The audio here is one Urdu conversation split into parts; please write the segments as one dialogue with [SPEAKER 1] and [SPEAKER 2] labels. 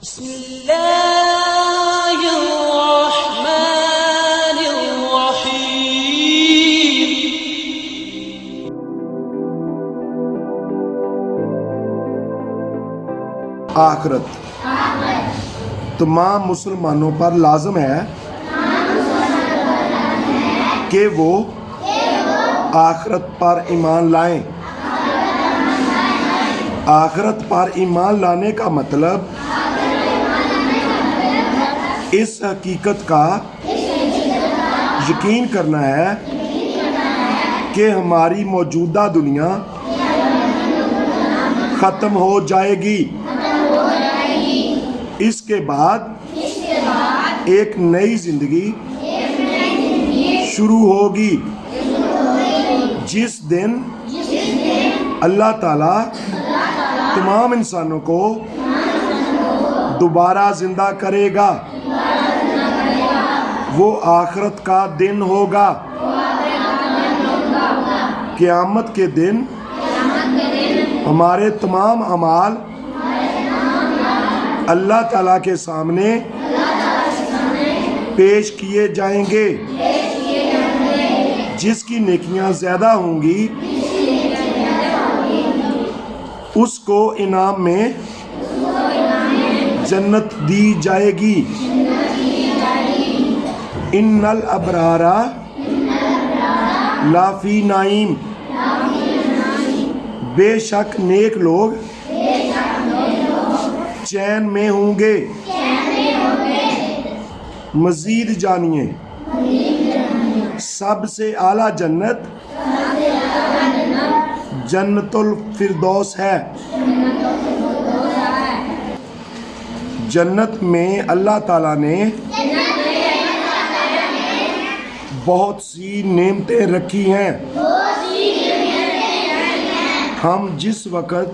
[SPEAKER 1] بسم الله الرحمن الرحيم۔
[SPEAKER 2] آخرت تمام مسلمانوں پر لازم ہے کہ وہ آخرت پر ایمان لائیں۔ آخرت پر ایمان لانے کا مطلب اس حقیقت کا یقین کرنا ہے کہ ہماری موجودہ دنیا ختم ہو جائے گی، اس کے بعد ایک نئی زندگی شروع ہوگی، جس دن اللہ تعالیٰ تمام انسانوں کو دوبارہ زندہ کرے گا۔ وہ آخرت کا دن ہوگا۔ قیامت کے دن ہمارے تمام اعمال اللہ تعالیٰ کے سامنے پیش کیے جائیں گے۔ جس کی نیکیاں زیادہ ہوں گی اس کو انعام میں جنت دی جائے گی۔ ان الابرار لافی نعیم، بے شک نیک لوگ چین میں ہوں گے۔ مزید جانیے سب سے اعلیٰ جنت جنت الفردوس ہے۔ جنت میں اللہ تعالیٰ نے بہت سی نعمتیں رکھی ہیں۔ ہم جس وقت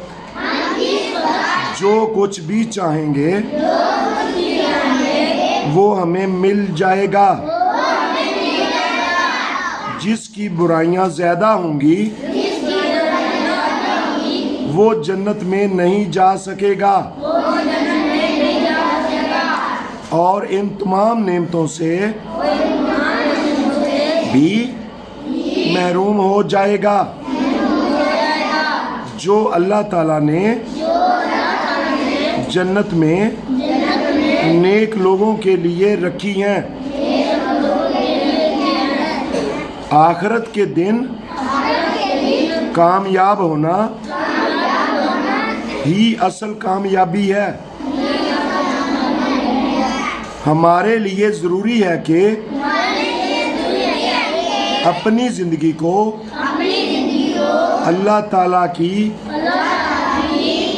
[SPEAKER 2] جو کچھ بھی چاہیں گے وہ ہمیں مل جائے گا۔ جس کی برائیاں زیادہ ہوں گی وہ جنت میں نہیں جا سکے گا اور ان تمام نعمتوں سے بھی محروم ہو جائے گا جو اللہ تعالیٰ نے جنت میں نیک لوگوں کے لیے رکھی ہیں۔ آخرت کے دن کامیاب ہونا ہی اصل کامیابی ہے۔ ہمارے لیے ضروری ہے کہ اپنی زندگی کو اللہ تعالیٰ کی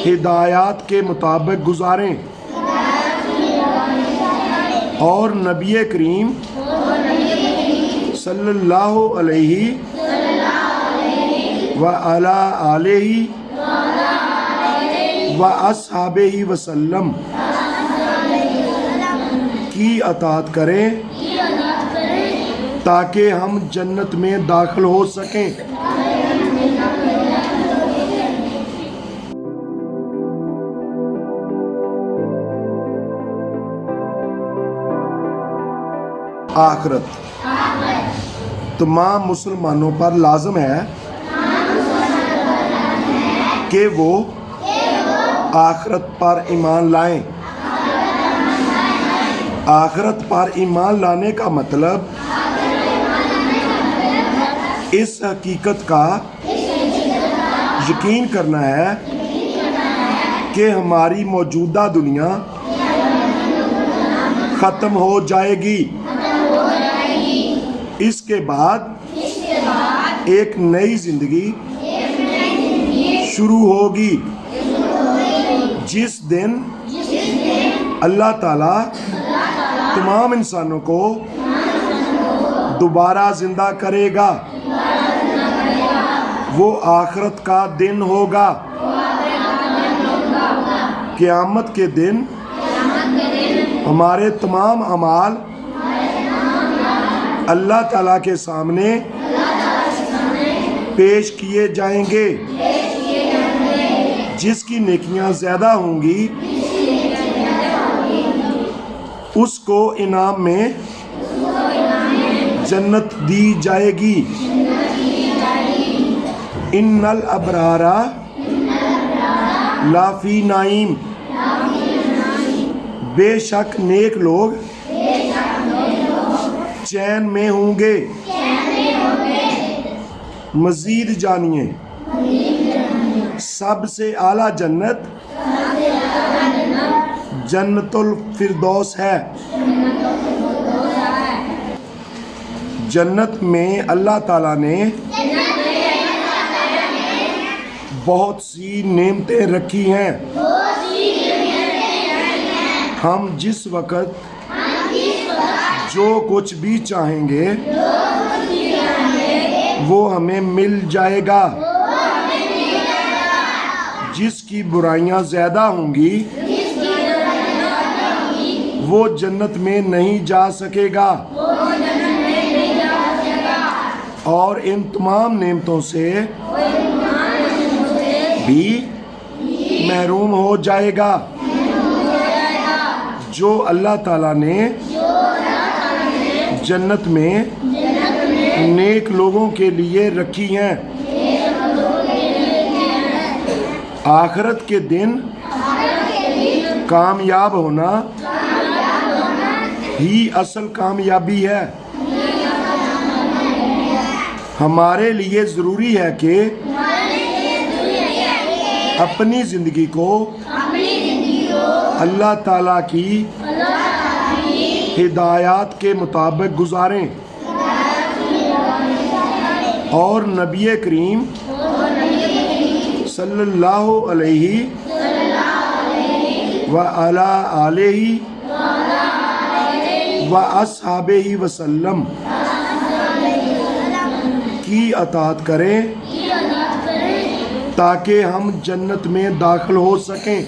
[SPEAKER 2] ہدایات کے مطابق گزاریں اور نبی کریم صلی اللہ علیہ وعلی آلہ وَأَصْحَابِهِ وسلم کی اطاعت کریں تاکہ ہم جنت میں داخل ہو سکیں۔ آخرت تمام مسلمانوں پر لازم ہے کہ وہ آخرت پر ایمان لائیں۔ آخرت پر ایمان لانے کا مطلب اس حقیقت کا یقین کرنا ہے کہ ہماری موجودہ دنیا ختم ہو جائے گی، اس کے بعد ایک نئی زندگی شروع ہوگی، جس دن اللہ تعالیٰ تمام انسانوں کو دوبارہ زندہ کرے گا۔ وہ آخرت کا دن ہوگا۔ قیامت کے دن ہمارے تمام اعمال اللہ تعالیٰ کے سامنے پیش کیے جائیں گے۔ جس کی نیکیاں زیادہ ہوں گی اس کو انعام میں جنت دی جائے گی. ان الابرارا لافی نعیم، بے شک نیک لوگ چین میں ہوں گے. مزید جانیے سب سے اعلیٰ جنت جنت الفردوس ہے. جنت میں اللہ تعالیٰ نے بہت سی نعمتیں رکھی ہیں. ہم جس وقت جو کچھ بھی چاہیں گے وہ ہمیں مل جائے گا. جس کی برائیاں زیادہ ہوں گی وہ جنت میں نہیں جا سکے گا اور ان تمام نعمتوں سے بھی محروم ہو جائے گا جو اللہ تعالیٰ نے جنت میں نیک لوگوں کے لیے رکھی ہیں. آخرت کے دن کامیاب ہونا ہی اصل کامیابی ہے. ہمارے لیے ضروری ہے کہ اپنی زندگی کو اللہ تعالیٰ کی ہدایات کے مطابق گزاریں اور نبی کریم صلی اللہ علیہ وعلی آلہ وَأَصْحَابِهِ وسلم کی اطاعت کریں تاکہ ہم جنت میں داخل ہو سکیں.